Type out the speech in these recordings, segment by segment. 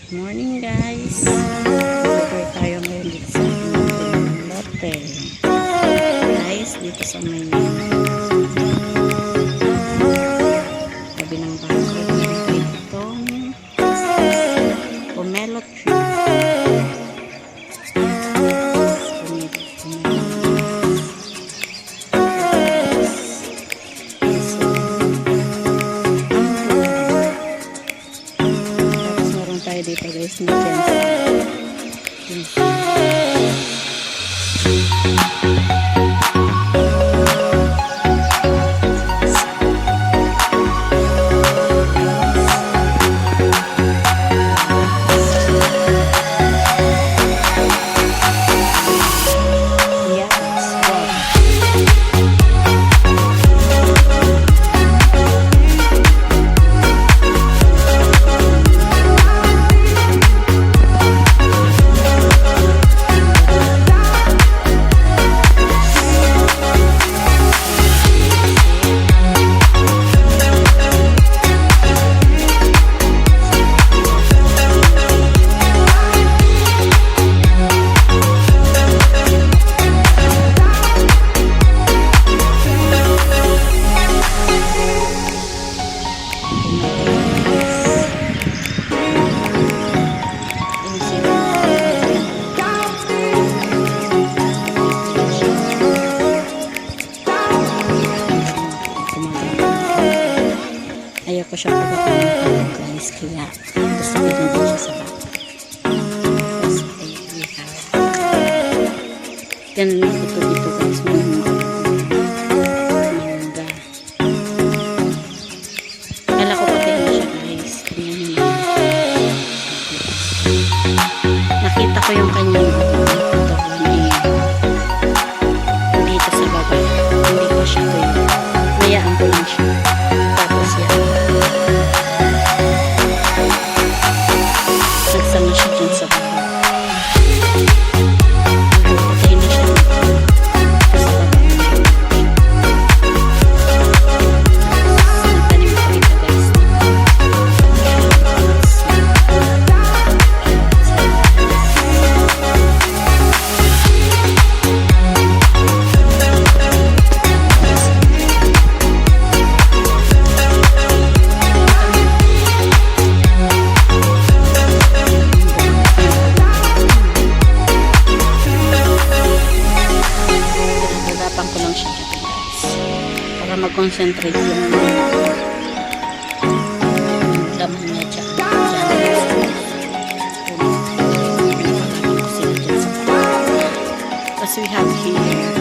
Morning guys, prepare tayo ngayon dito sa ating lote guys, dito sa may tabi ng bangko itong pomelo tree. Tayo dito guys, may chance. Ayaw ko siya pagkakaroon guys, kaya gusto ko din siya sa bata. Tapos ganun lang ito dito guys, mangga. Kala ko pati na siya guys, tingnan nyo lang. Nakita ko yung kanyang dito sa baba, hindi ko siya doon, mayaan ko lang siya. Tapos yan, nagsama siya dyan sa baba. Patayin na siya sa baba. Nagtanim ko rito guys. Ko lang siya dito guys para mag-concentrate yung laman niya dyan tapos we have here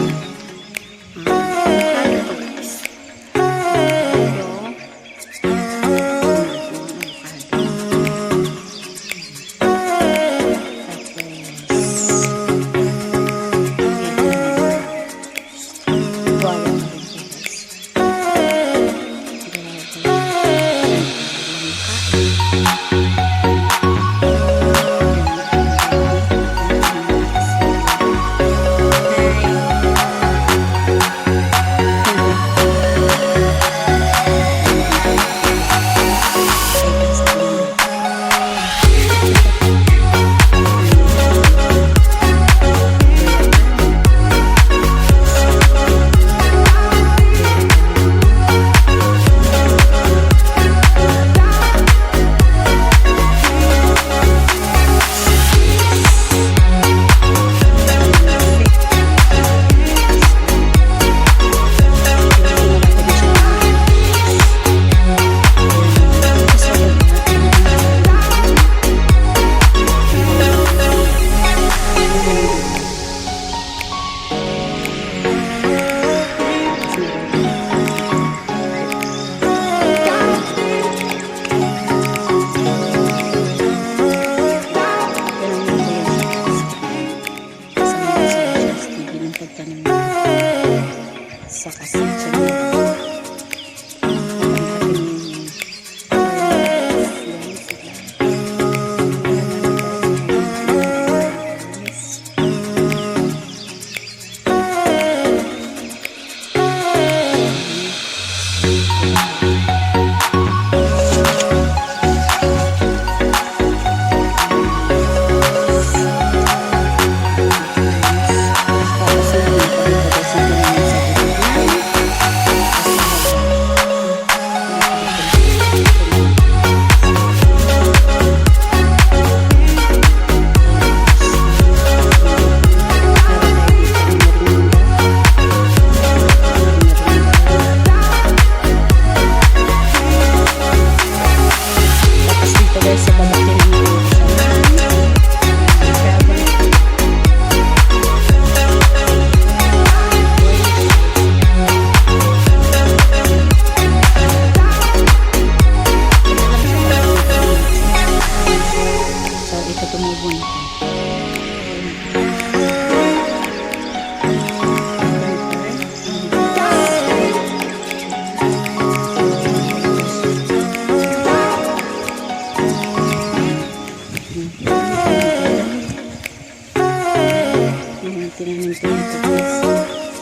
tumubo na ito.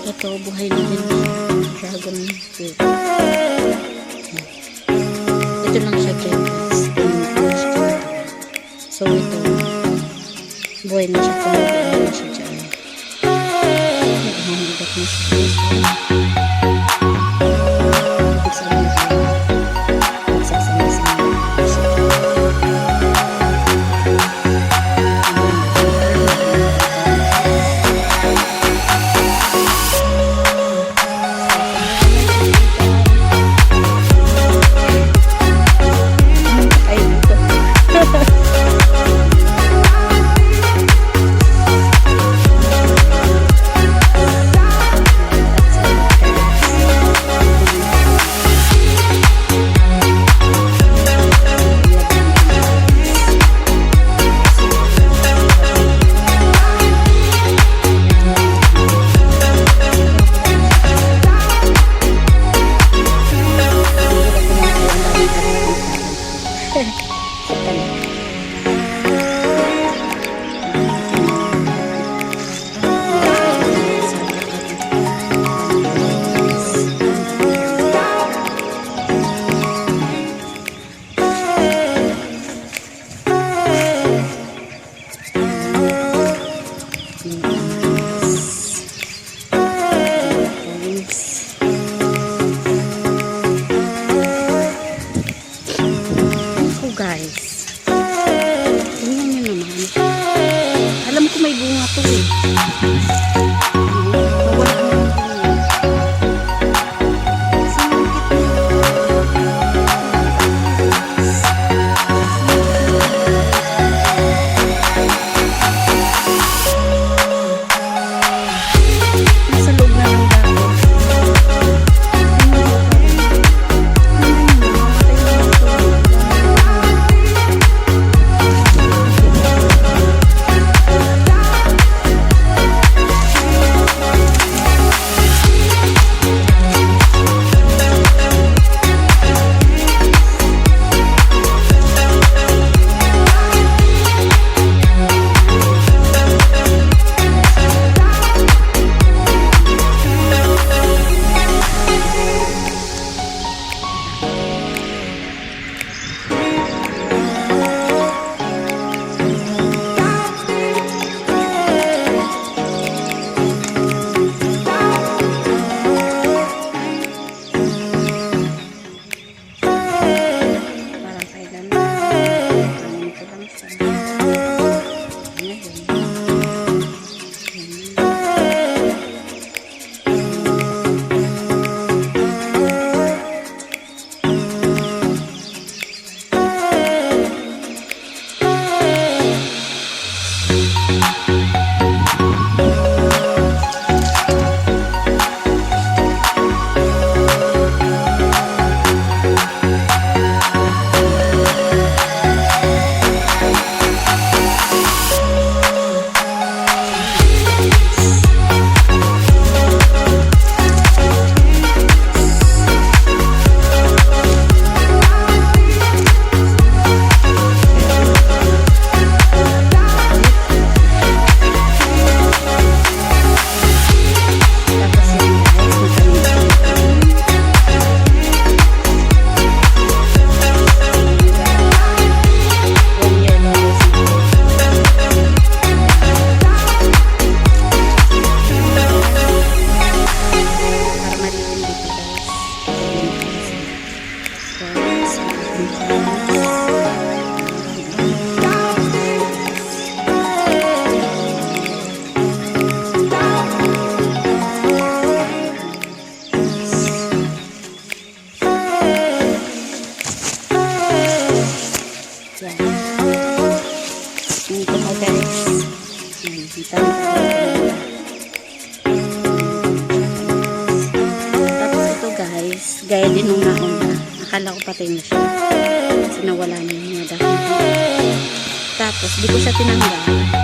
Ito, buhay na din dragon fruit. Ito lang siya guys. So ito, buhay na siya, tumubo na siya dyan. Nagmamulat na siya. Ibig sabihin ko, magsasama-sama na siya. Guys, tingnan nyo naman. Alam ko may bunga to eh. Mawala na yung bunga. Nasa loob na ng dako. Gaya din nung nauna. Akala ko patay na siya. Kasi nawala na yung mga dahon. Tapos Tapos di ko siya tinanggal.